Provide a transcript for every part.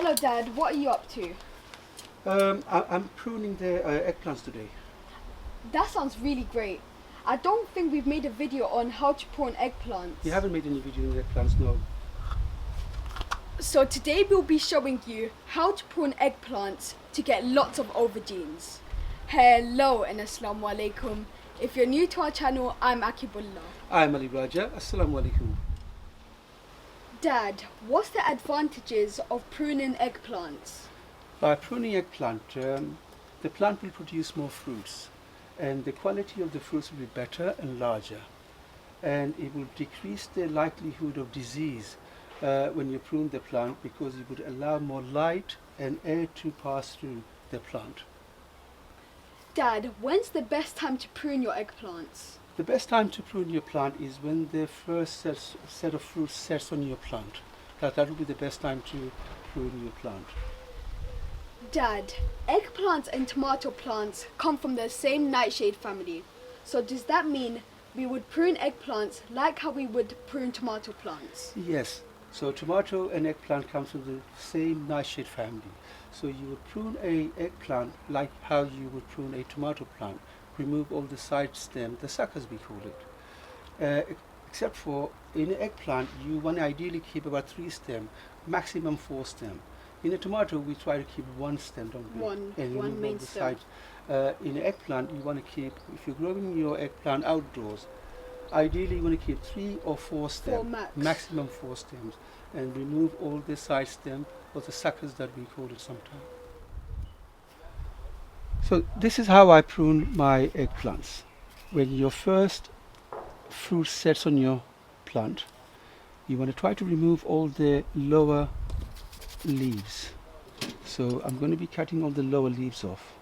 Hello Dad, what are you up to? I'm pruning the eggplants today. That sounds really great. I don't think we've made a video on how to prune eggplants. You haven't made any video on eggplants, no. So today we'll be showing you how to prune eggplants to get lots of aubergines. Hello and assalamu alaikum. If you're new to our channel, I'm Akibullah. I'm Ali Raja. Assalamu alaikum. Dad, what's the advantages of pruning eggplants? By pruning eggplant, the plant will produce more fruits, and the quality of the fruits will be better and larger, and it will decrease the likelihood of disease when you prune the plant, because it would allow more light and air to pass through the plant. Dad, when's the best time to prune your eggplants? The best time to prune your plant is when the first set of fruits sets on your plant. That will be the best time to prune your plant. Dad, eggplants and tomato plants come from the same nightshade family. So does that mean we would prune eggplants like how we would prune tomato plants? Yes. So tomato and eggplant comes from the same nightshade family. So you would prune a eggplant like how you would prune a tomato plant. Remove all the side stem, the suckers we call it. Except for in an eggplant, you want to ideally keep about 3 stems, maximum 4 stems. In a tomato, we try to keep 1 stem, don't we? One main stem. In an eggplant, you want to keep, if you're growing your eggplant outdoors, ideally you want to keep 3 or 4 stems, maximum 4 stems, and remove all the side stem or the suckers that we call it sometimes. So this is how I prune my eggplants. When your first fruit sets on your plant, you want to try to remove all the lower leaves. So I'm going to be cutting all the lower leaves off.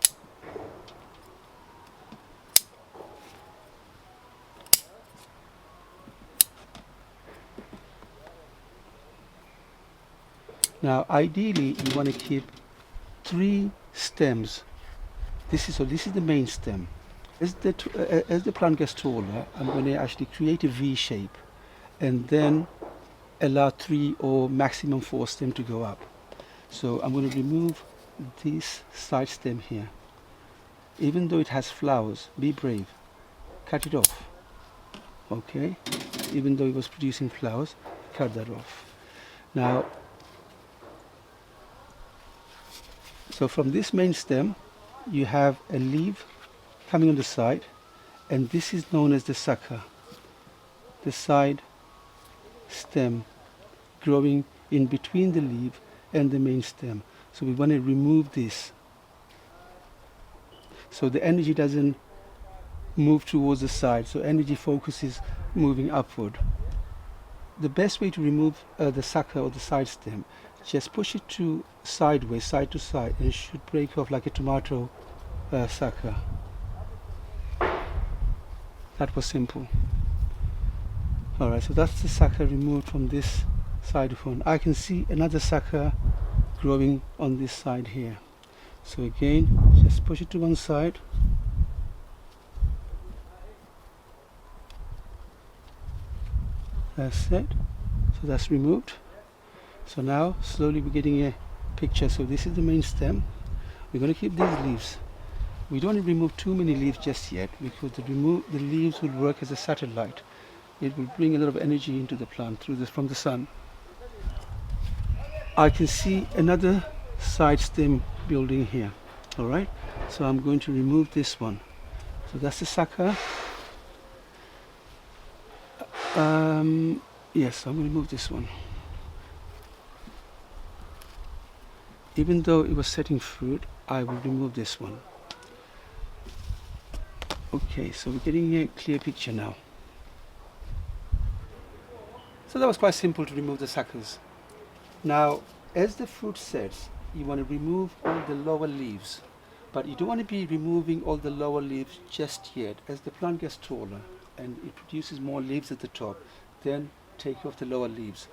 Now ideally you want to keep 3 stems. This is the main stem. As the plant gets taller, I'm going to actually create a V shape and then allow 3 or maximum 4 stems to go up. So I'm going to remove this side stem here. Even though it has flowers, be brave. Cut it off. Okay? Even though it was producing flowers, cut that off. Now, so from this main stem, you have a leaf coming on the side, and this is known as the sucker, the side stem growing in between the leaf and the main stem. So we want to remove this so the energy doesn't move towards the side, so energy focus is moving upward. The best way to remove the sucker or the side stem, just push it to sideways, side to side, and it should break off like a tomato sucker. That was simple. Alright, so that's the sucker removed from this side one. I can see another sucker growing on this side here. So again, just push it to one side. That's it. So that's removed. So now slowly we're getting a picture. So this is the main stem. We're going to keep these leaves. We don't remove too many leaves just yet, because the leaves will work as a satellite. It will bring a lot of energy into the plant from the sun. I can see another side stem building here. All right, so I'm going to remove this one. So that's the sucker. Yes, I'm going to remove this one. Even though it was setting fruit, I will remove this one. Okay, so we're getting a clear picture now. So that was quite simple to remove the suckers. Now, as the fruit sets, you want to remove all the lower leaves, but you don't want to be removing all the lower leaves just yet. As the plant gets taller and it produces more leaves at the top, then take off the lower leaves.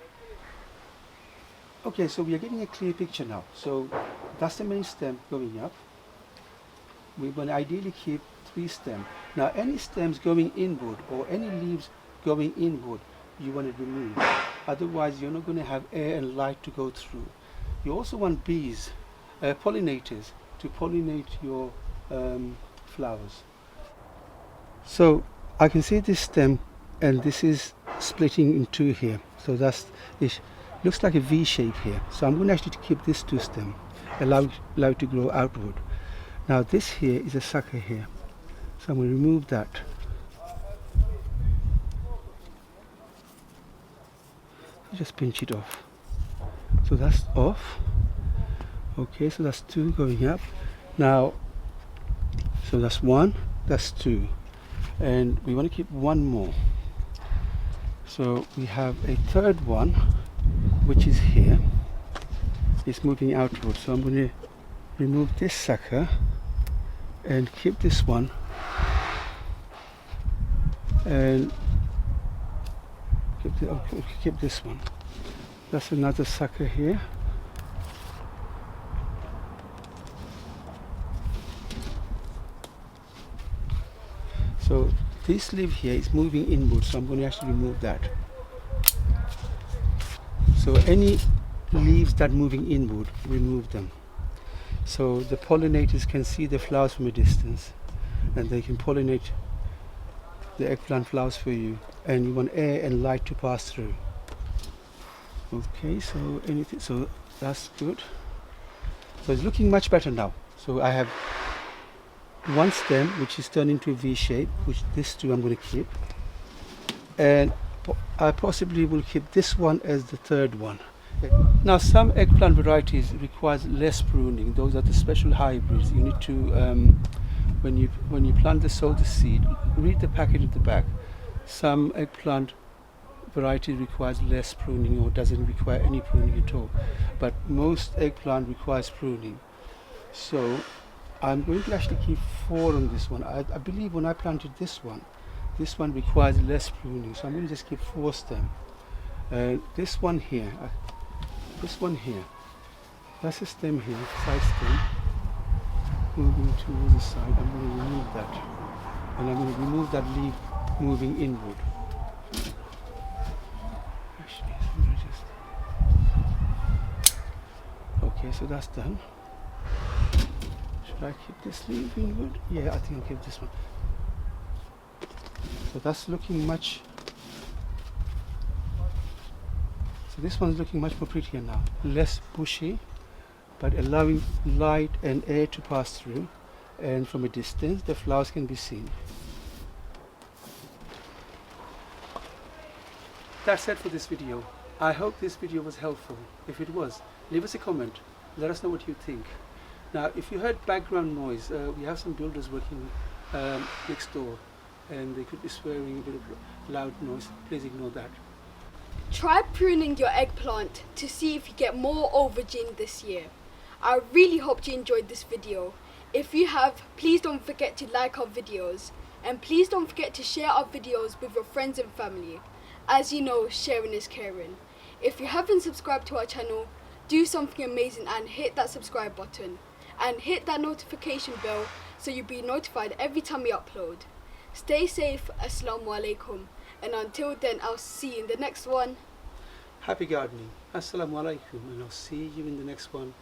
Okay, so we are getting a clear picture now. So that's the main stem going up. We want to ideally keep 3 stems. Now any stems going inward or any leaves going inward, you want to remove. Otherwise you're not going to have air and light to go through. You also want bees, pollinators, to pollinate your flowers. So I can see this stem, and this is splitting in two here. So it looks like a V shape here. So I'm going to actually keep this two stem, allow it to grow outward. Now this here is a sucker here. So I'm going to remove that. Just pinch it off. So that's off. Okay, so that's two going up. Now, so that's one, that's two. And we want to keep one more. So we have a third one, which is here. It's moving outward. So I'm going to remove this sucker and keep this one. And keep this one. That's another sucker here. So this leaf here is moving inward, so I'm going to actually remove that. So any leaves that are moving inward, remove them. So the pollinators can see the flowers from a distance, and they can pollinate the eggplant flowers for you. And you want air and light to pass through. Okay, so that's good. So it's looking much better now. So I have one stem which is turned into a V shape, which this two I'm going to keep, and I possibly will keep this one as the third one. Now some eggplant varieties requires less pruning. Those are the special hybrids. You need to when you plant sow the seed, read the packet at the back. Some eggplant variety requires less pruning or doesn't require any pruning at all, but most eggplant requires pruning. So I'm going to actually keep 4 on this one. I believe when I planted this one requires less pruning, so I'm going to just keep 4 stem. This one here, that's a stem here, side stem, moving towards the side. I'm going to remove that, and I'm going to remove that leaf moving inward. Actually, so I'm going to just... Okay, so that's done. Should I keep this leaf inward? Yeah, I think I'll keep this one. So that's looking much... So this one's looking much more prettier now. Less bushy, but allowing light and air to pass through. And from a distance, the flowers can be seen. That's it for this video. I hope this video was helpful. If it was, leave us a comment. Let us know what you think. Now, if you heard background noise, we have some builders working next door, and they could be swearing a bit of loud noise. Please ignore that. Try pruning your eggplant to see if you get more aubergine this year. I really hope you enjoyed this video. If you have, please don't forget to like our videos, and please don't forget to share our videos with your friends and family. As you know, sharing is caring. If you haven't subscribed to our channel, do something amazing and hit that subscribe button. And hit that notification bell so you'll be notified every time we upload. Stay safe, Assalamu alaikum. And until then, I'll see you in the next one. Happy gardening. Assalamu alaikum, and I'll see you in the next one.